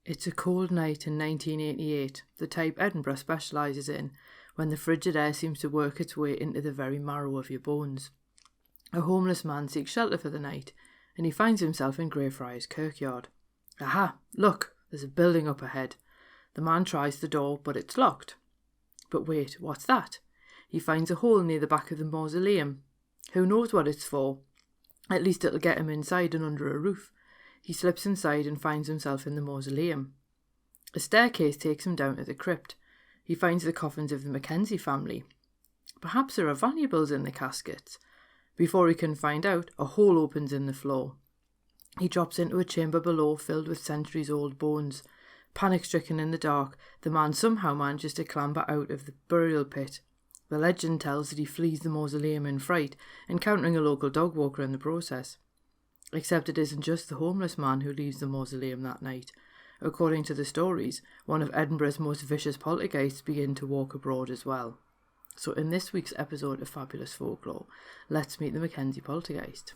It's a cold night in 1988, the type Edinburgh specialises in, when the frigid air seems to work its way into the very marrow of your bones. A homeless man seeks shelter for the night, and he finds himself in Greyfriars Kirkyard. Aha! Look, there's a building up ahead. The man tries the door, but it's locked. But wait, what's that? He finds a hole near the back of the mausoleum. Who knows what it's for? At least it'll get him inside and under a roof. He slips inside and finds himself in the mausoleum. A staircase takes him down to the crypt. He finds the coffins of the Mackenzie family. Perhaps there are valuables in the caskets. Before he can find out, a hole opens in the floor. He drops into a chamber below filled with centuries-old bones. Panic-stricken in the dark, the man somehow manages to clamber out of the burial pit. The legend tells that he flees the mausoleum in fright, encountering a local dog walker in the process. Except it isn't just the homeless man who leaves the mausoleum that night. According to the stories, one of Edinburgh's most vicious poltergeists begin to walk abroad as well. So in this week's episode of Fabulous Folklore, let's meet the Mackenzie Poltergeist.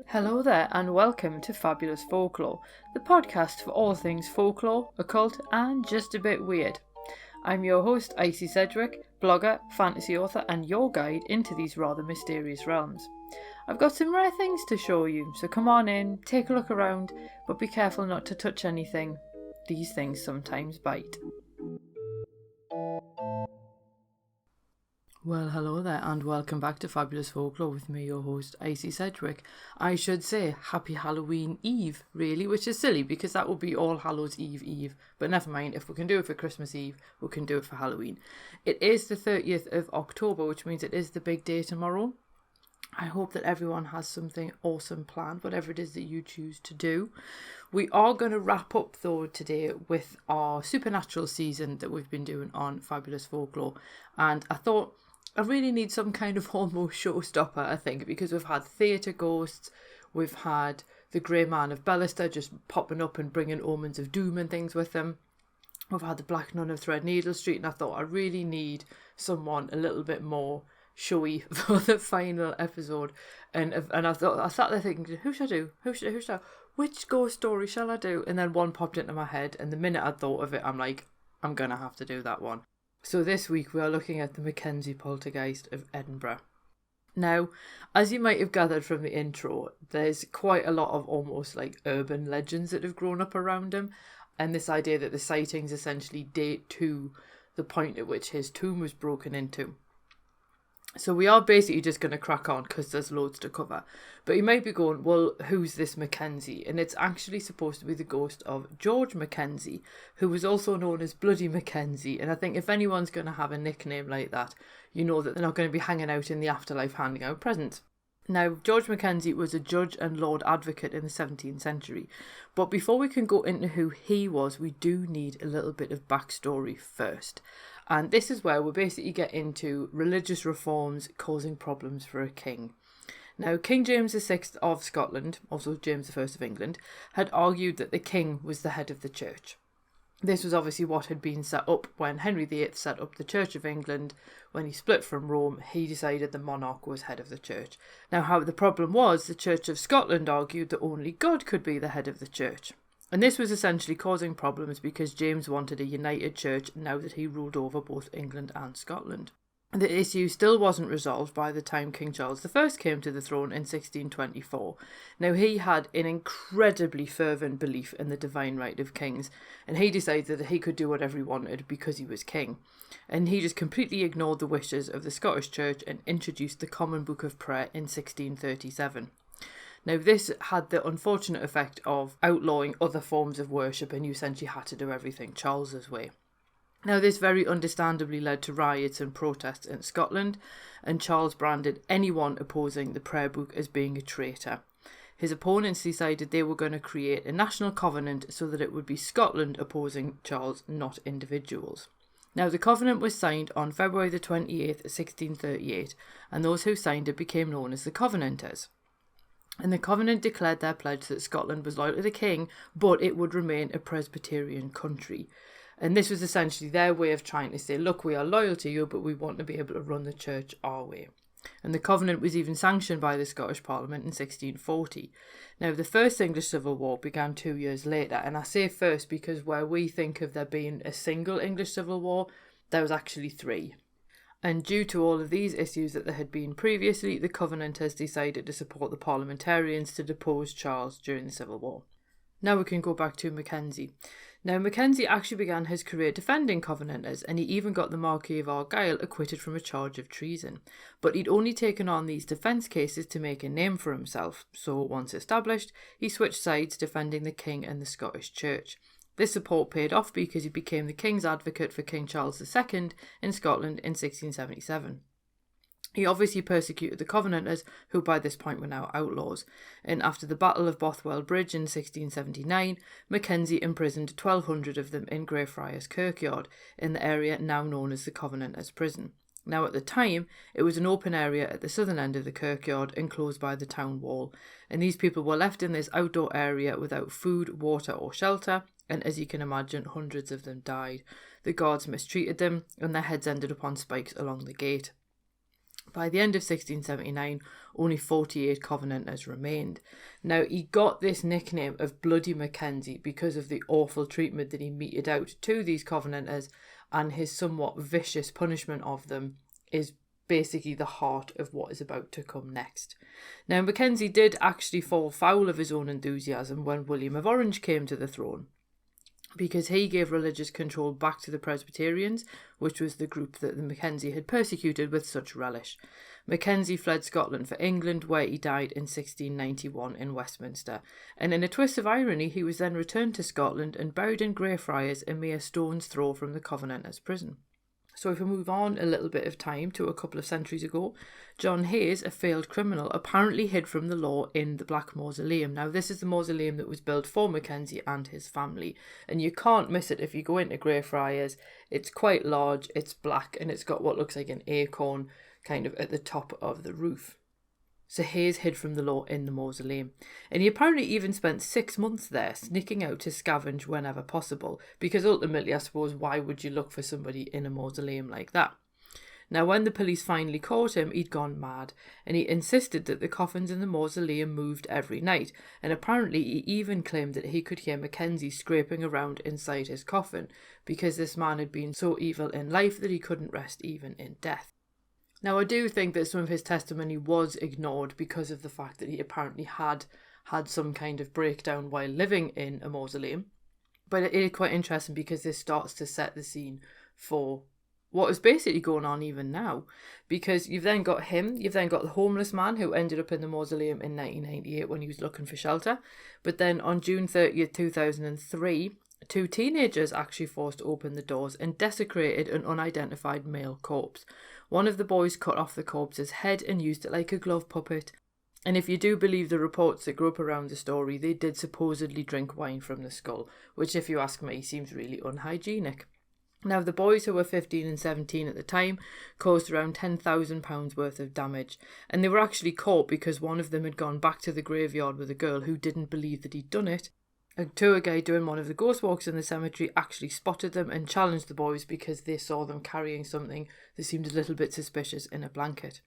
Hello there and welcome to Fabulous Folklore, the podcast for all things folklore, occult and just a bit weird. I'm your host, Icy Sedgwick, blogger, fantasy author and your guide into these rather mysterious realms. I've got some rare things to show you, so come on in, take a look around, but be careful not to touch anything. These things sometimes bite. Well, hello there and welcome back to Fabulous Folklore with me, your host, Icy Sedgwick. I should say Happy Halloween Eve, really, which is silly because that would be All Hallows Eve. But never mind, if we can do it for Christmas Eve, we can do it for Halloween. It is the 30th of October, which means it is the big day tomorrow. I hope that everyone has something awesome planned, whatever it is that you choose to do. We are going to wrap up, though, today with our supernatural season that we've been doing on Fabulous Folklore. And I thought I really need some kind of almost showstopper, I think, because we've had theatre ghosts, we've had the Grey Man of Bellister just popping up and bringing omens of doom and things with them. We've had the Black Nun of Threadneedle Street, and I thought I really need someone a little bit more showy for the final episode. And I sat there thinking, who should I do? Which ghost story shall I do? And then one popped into my head, and the minute I thought of it, I'm like, I'm going to have to do that one. So this week we are looking at the Mackenzie Poltergeist of Edinburgh. Now, as you might have gathered from the intro, there's quite a lot of almost like urban legends that have grown up around him, and this idea that the sightings essentially date to the point at which his tomb was broken into. So we are basically just going to crack on because there's loads to cover. But you might be going, well, who's this Mackenzie? And it's actually supposed to be the ghost of George Mackenzie, who was also known as Bloody Mackenzie. And I think if anyone's going to have a nickname like that, you know that they're not going to be hanging out in the afterlife handing out presents. Now, George Mackenzie was a judge and Lord Advocate in the 17th century. But before we can go into who he was, we do need a little bit of backstory first. And this is where we basically get into religious reforms causing problems for a king. Now, King James VI of Scotland, also James I of England, had argued that the king was the head of the church. This was obviously what had been set up when Henry VIII set up the Church of England. When he split from Rome, he decided the monarch was head of the church. Now, how the problem was, the Church of Scotland argued that only God could be the head of the church. And this was essentially causing problems because James wanted a united church now that he ruled over both England and Scotland. The issue still wasn't resolved by the time King Charles I came to the throne in 1624. Now, he had an incredibly fervent belief in the divine right of kings, and he decided that he could do whatever he wanted because he was king. And he just completely ignored the wishes of the Scottish Church and introduced the Common Book of Prayer in 1637. Now, this had the unfortunate effect of outlawing other forms of worship, and you essentially had to do everything Charles's way. Now, this very understandably led to riots and protests in Scotland, and Charles branded anyone opposing the prayer book as being a traitor. His opponents decided they were going to create a national covenant so that it would be Scotland opposing Charles, not individuals. Now, the covenant was signed on February the 28th, 1638, and those who signed it became known as the Covenanters. And the Covenant declared their pledge that Scotland was loyal to the king, but it would remain a Presbyterian country. And this was essentially their way of trying to say, look, we are loyal to you, but we want to be able to run the church our way. And the covenant was even sanctioned by the Scottish Parliament in 1640. Now, the First English Civil War began 2 years later, and I say first because where we think of there being a single English Civil War, there was actually 3. And due to all of these issues that there had been previously, the Covenanters decided to support the parliamentarians to depose Charles during the Civil War. Now we can go back to Mackenzie. Now, Mackenzie actually began his career defending Covenanters, and he even got the Marquis of Argyll acquitted from a charge of treason. But he'd only taken on these defence cases to make a name for himself, so once established, he switched sides defending the King and the Scottish Church. This support paid off because he became the King's advocate for King Charles II in Scotland in 1677. He obviously persecuted the Covenanters, who by this point were now outlaws, and after the Battle of Bothwell Bridge in 1679, Mackenzie imprisoned 1,200 of them in Greyfriars Kirkyard, in the area now known as the Covenanters' Prison. Now at the time, it was an open area at the southern end of the kirkyard, enclosed by the town wall, and these people were left in this outdoor area without food, water or shelter, and as you can imagine, hundreds of them died. The guards mistreated them, and their heads ended up on spikes along the gate. By the end of 1679, only 48 Covenanters remained. Now, he got this nickname of Bloody Mackenzie because of the awful treatment that he meted out to these Covenanters, and his somewhat vicious punishment of them is basically the heart of what is about to come next. Now, Mackenzie did actually fall foul of his own enthusiasm when William of Orange came to the throne, because he gave religious control back to the Presbyterians, which was the group that the Mackenzie had persecuted with such relish. Mackenzie fled Scotland for England, where he died in 1691 in Westminster, and in a twist of irony he was then returned to Scotland and buried in Greyfriars, a mere stone's throw from the Covenanters' prison. So if we move on a little bit of time to a couple of centuries ago, John Hayes, a failed criminal, apparently hid from the law in the Black Mausoleum. Now, this is the mausoleum that was built for Mackenzie and his family, and you can't miss it if you go into Greyfriars. It's quite large, it's black, and it's got what looks like an acorn kind of at the top of the roof. So Hayes hid from the law in the mausoleum, and he apparently even spent 6 months there, sneaking out to scavenge whenever possible, because ultimately, I suppose, why would you look for somebody in a mausoleum like that? Now, when the police finally caught him, he'd gone mad, and he insisted that the coffins in the mausoleum moved every night, and apparently he even claimed that he could hear Mackenzie scraping around inside his coffin, because this man had been so evil in life that he couldn't rest even in death. Now, I do think that some of his testimony was ignored because of the fact that he apparently had some kind of breakdown while living in a mausoleum. But it is quite interesting because this starts to set the scene for what is basically going on even now. Because you've then got him, you've then got the homeless man who ended up in the mausoleum in 1998 when he was looking for shelter. But then on June 30th, 2003, 2 teenagers actually forced open the doors and desecrated an unidentified male corpse. One of the boys cut off the corpse's head and used it like a glove puppet. And if you do believe the reports that grew up around the story, they did supposedly drink wine from the skull, which, if you ask me, seems really unhygienic. Now, the boys, who were 15 and 17 at the time, caused around £10,000 worth of damage, and they were actually caught because one of them had gone back to the graveyard with a girl who didn't believe that he'd done it. A tour guide doing one of the ghost walks in the cemetery actually spotted them and challenged the boys because they saw them carrying something that seemed a little bit suspicious in a blanket.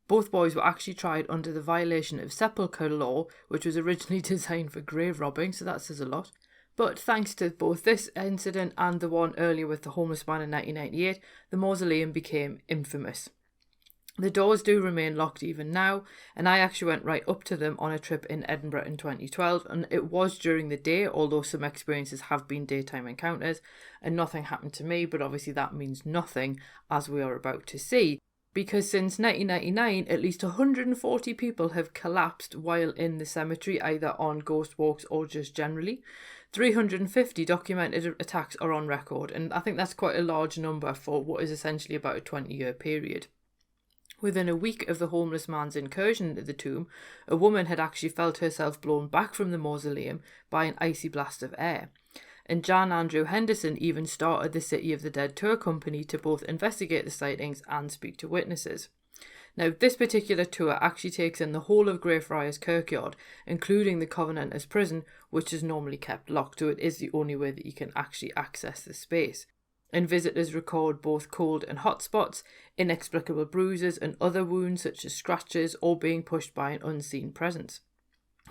Both boys were actually tried under the violation of sepulchre law, which was originally designed for grave robbing, so that says a lot. But thanks to both this incident and the one earlier with the homeless man in 1998, the mausoleum became infamous. The doors do remain locked even now, and I actually went right up to them on a trip in Edinburgh in 2012, and it was during the day, although some experiences have been daytime encounters, and nothing happened to me, but obviously that means nothing, as we are about to see, because since 1999, at least 140 people have collapsed while in the cemetery, either on ghost walks or just generally. 350 documented attacks are on record, and I think that's quite a large number for what is essentially about a 20-year period. Within a week of the homeless man's incursion into the tomb, a woman had actually felt herself blown back from the mausoleum by an icy blast of air. And Jan Andrew Henderson even started the City of the Dead tour company to both investigate the sightings and speak to witnesses. Now, this particular tour actually takes in the whole of Greyfriars Kirkyard, including the Covenanters' prison, which is normally kept locked, so it is the only way that you can actually access the space. and visitors record both cold and hot spots, inexplicable bruises and other wounds such as scratches or being pushed by an unseen presence.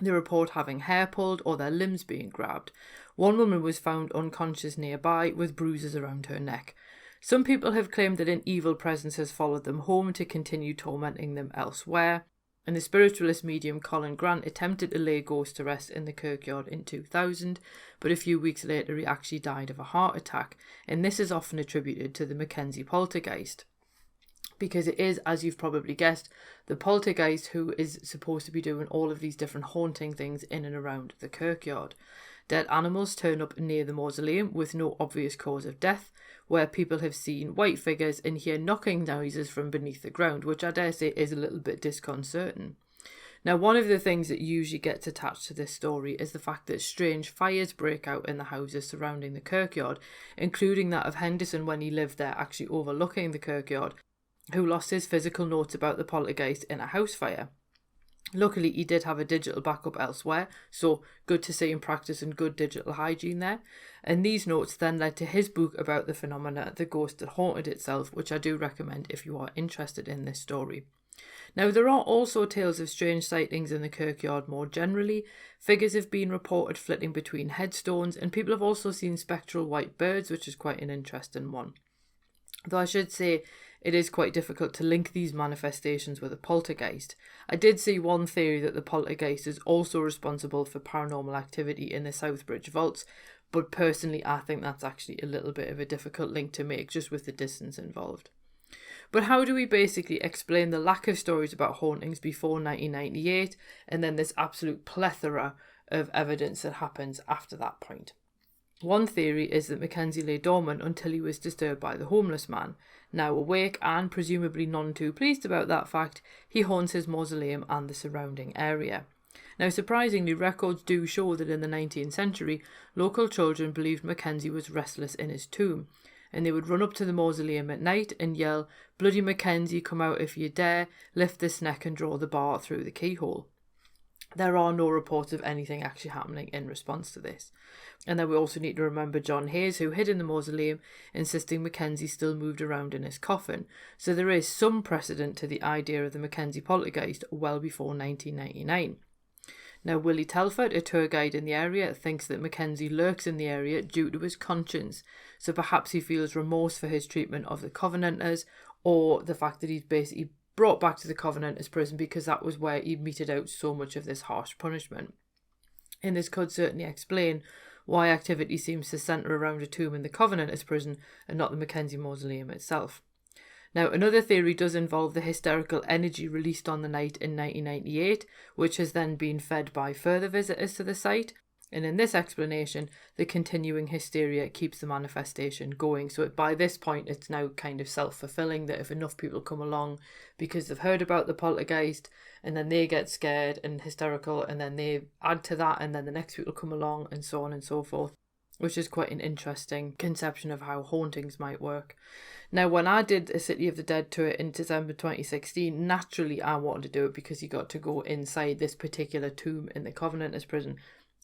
They report having hair pulled or their limbs being grabbed. One woman was found unconscious nearby with bruises around her neck. Some people have claimed that an evil presence has followed them home to continue tormenting them elsewhere. And the spiritualist medium Colin Grant attempted to lay ghosts to rest in the kirkyard in 2000, but a few weeks later he actually died of a heart attack, and this is often attributed to the Mackenzie Poltergeist. Because it is, as you've probably guessed, the poltergeist who is supposed to be doing all of these different haunting things in and around the kirkyard. Dead animals turn up near the mausoleum with no obvious cause of death, where people have seen white figures and hear knocking noises from beneath the ground, which I dare say is a little bit disconcerting. Now, one of the things that usually gets attached to this story is the fact that strange fires break out in the houses surrounding the kirkyard, including that of Henderson when he lived there, actually overlooking the kirkyard, who lost his physical notes about the poltergeist in a house fire. Luckily, he did have a digital backup elsewhere, so good to see him practice and good digital hygiene there. And these notes then led to his book about the phenomena, The Ghost That Haunted Itself, which I do recommend if you are interested in this story. Now, there are also tales of strange sightings in the kirkyard more generally. Figures have been reported flitting between headstones, and people have also seen spectral white birds, which is quite an interesting one. Though I should say, it is quite difficult to link these manifestations with a poltergeist. I did see one theory that the poltergeist is also responsible for paranormal activity in the Southbridge vaults, but personally I think that's actually a little bit of a difficult link to make just with the distance involved. But how do we basically explain the lack of stories about hauntings before 1998 and then this absolute plethora of evidence that happens after that point? One theory is that Mackenzie lay dormant until he was disturbed by the homeless man. Now awake and presumably none too pleased about that fact, he haunts his mausoleum and the surrounding area. Now surprisingly, records do show that in the 19th century, local children believed Mackenzie was restless in his tomb, and they would run up to the mausoleum at night and yell, "Bloody Mackenzie, come out if you dare, lift this neck and draw the bar through the keyhole." There are no reports of anything actually happening in response to this. And then we also need to remember John Hayes, who hid in the mausoleum, insisting Mackenzie still moved around in his coffin. So there is some precedent to the idea of the Mackenzie poltergeist well before 1999. Now, Willie Telford, a tour guide in the area, thinks that Mackenzie lurks in the area due to his conscience. So perhaps he feels remorse for his treatment of the Covenanters, or the fact that he's basically brought back to the Covenanters prison because that was where he meted out so much of this harsh punishment. And this could certainly explain why activity seems to centre around a tomb in the Covenanters prison and not the Mackenzie mausoleum itself. Now, another theory does involve the hysterical energy released on the night in 1998, which has then been fed by further visitors to the site. And in this explanation, the continuing hysteria keeps the manifestation going. So by this point, it's now kind of self-fulfilling that if enough people come along because they've heard about the poltergeist and then they get scared and hysterical and then they add to that and then the next people come along and so on and so forth, which is quite an interesting conception of how hauntings might work. Now, when I did a City of the Dead tour in December 2016, naturally I wanted to do it because you got to go inside this particular tomb in the Covenanters prison.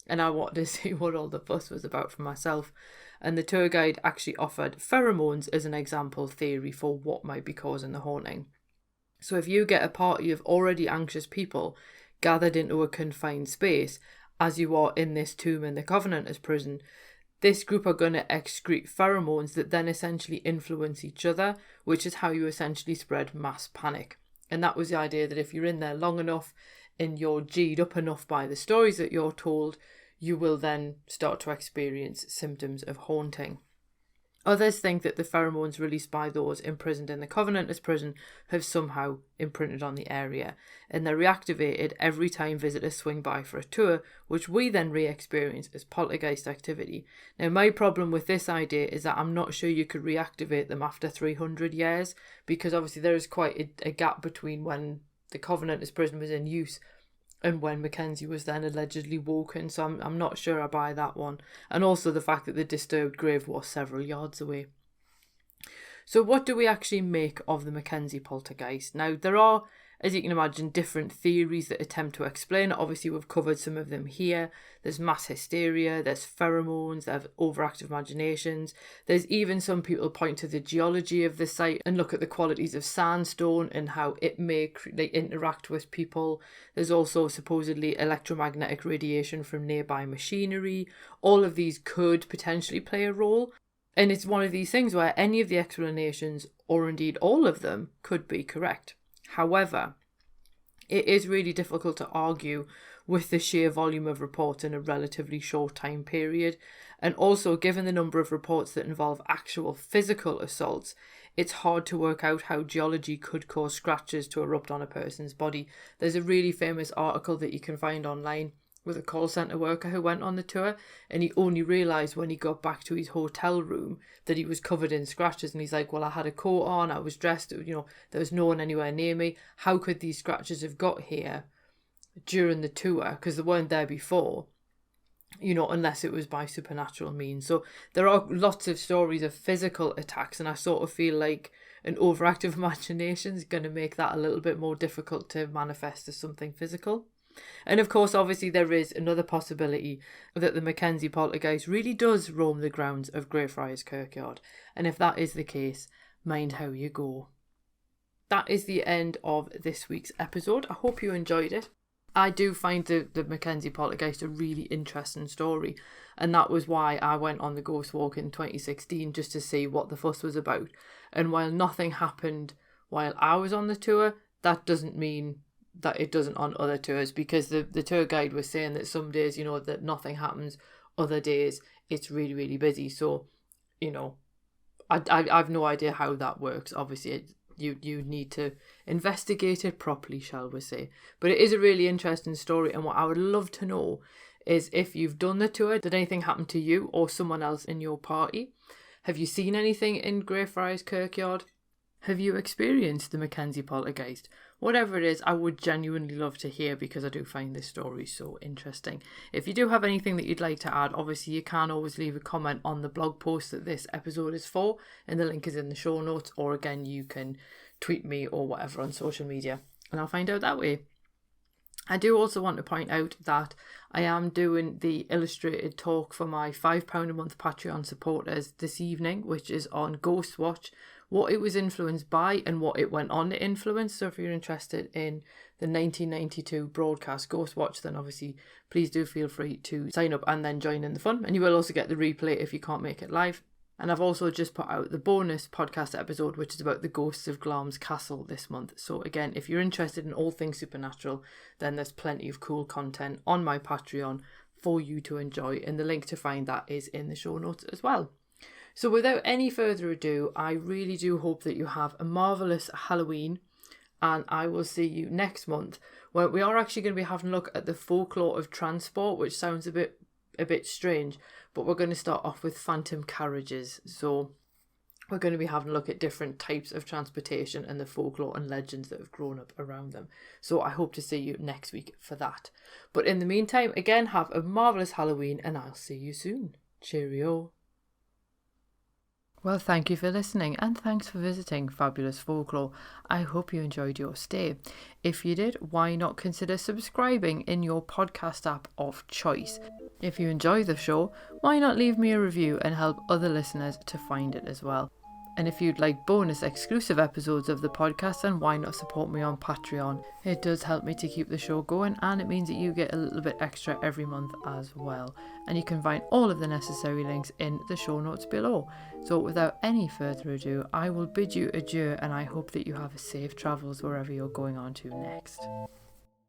And I wanted to see what all the fuss was about for myself. And the tour guide actually offered pheromones as an example theory for what might be causing the haunting. So if you get a party of already anxious people gathered into a confined space, as you are in this tomb in the Covenanters prison, this group are going to excrete pheromones that then essentially influence each other, which is how you essentially spread mass panic. And that was the idea that if you're in there long enough and you're G'd up enough by the stories that you're told, you will then start to experience symptoms of haunting. Others think that the pheromones released by those imprisoned in the Covenanters prison have somehow imprinted on the area, and they're reactivated every time visitors swing by for a tour, which we then re-experience as poltergeist activity. Now, my problem with this idea is that I'm not sure you could reactivate them after 300 years, because obviously there is quite a gap between when the Covenanters prison was in use and when Mackenzie was then allegedly woken, so I'm not sure I buy that one. And also the fact that the disturbed grave was several yards away. So what do we actually make of the Mackenzie poltergeist? Now, there are as you can imagine, different theories that attempt to explain it. Obviously, we've covered some of them here. There's mass hysteria, there's pheromones, there's overactive imaginations. There's even some people point to the geology of the site and look at the qualities of sandstone and how it may interact with people. There's also supposedly electromagnetic radiation from nearby machinery. All of these could potentially play a role. And it's one of these things where any of the explanations, or indeed all of them, could be correct. However, it is really difficult to argue with the sheer volume of reports in a relatively short time period. And also, given the number of reports that involve actual physical assaults, it's hard to work out how geology could cause scratches to erupt on a person's body. There's a really famous article that you can find online with a call centre worker who went on the tour, and he only realised when he got back to his hotel room that he was covered in scratches. And he's like, well, I had a coat on, I was dressed, there was no one anywhere near me. How could these scratches have got here during the tour? Because they weren't there before, unless it was by supernatural means. So there are lots of stories of physical attacks, and I sort of feel like an overactive imagination is going to make that a little bit more difficult to manifest as something physical. And of course, obviously, there is another possibility that the Mackenzie Poltergeist really does roam the grounds of Greyfriars Kirkyard. And if that is the case, mind how you go. That is the end of this week's episode. I hope you enjoyed it. I do find the Mackenzie Poltergeist a really interesting story. And that was why I went on the ghost walk in 2016, just to see what the fuss was about. And while nothing happened while I was on the tour, that doesn't mean that it doesn't on other tours, because the tour guide was saying that some days, that nothing happens, other days it's really, really busy. So, I've no idea how that works. Obviously, you need to investigate it properly, shall we say. But it is a really interesting story, and what I would love to know is if you've done the tour, did anything happen to you or someone else in your party? Have you seen anything in Greyfriars Kirkyard? Have you experienced the Mackenzie Poltergeist? Whatever it is, I would genuinely love to hear, because I do find this story so interesting. If you do have anything that you'd like to add, obviously you can always leave a comment on the blog post that this episode is for, and the link is in the show notes, or again, you can tweet me or whatever on social media, and I'll find out that way. I do also want to point out that I am doing the illustrated talk for my £5 a month Patreon supporters this evening, which is on Ghost Watch, what it was influenced by and what it went on to influence. So if you're interested in the 1992 broadcast Ghost Watch, then obviously please do feel free to sign up and then join in the fun. And you will also get the replay if you can't make it live. And I've also just put out the bonus podcast episode, which is about the ghosts of Glam's Castle this month. So again, if you're interested in all things supernatural, then there's plenty of cool content on my Patreon for you to enjoy. And the link to find that is in the show notes as well. So without any further ado, I really do hope that you have a marvellous Halloween, and I will see you next month, where we are actually going to be having a look at the folklore of transport, which sounds a bit strange, but we're going to start off with phantom carriages. So we're going to be having a look at different types of transportation and the folklore and legends that have grown up around them. So I hope to see you next week for that. But in the meantime, again, have a marvellous Halloween, and I'll see you soon. Cheerio. Well, thank you for listening, and thanks for visiting Fabulous Folklore. I hope you enjoyed your stay. If you did, why not consider subscribing in your podcast app of choice? If you enjoy the show, why not leave me a review and help other listeners to find it as well? And if you'd like bonus exclusive episodes of the podcast, then why not support me on Patreon? It does help me to keep the show going, and it means that you get a little bit extra every month as well. And you can find all of the necessary links in the show notes below. So without any further ado, I will bid you adieu, and I hope that you have safe travels wherever you're going on to next.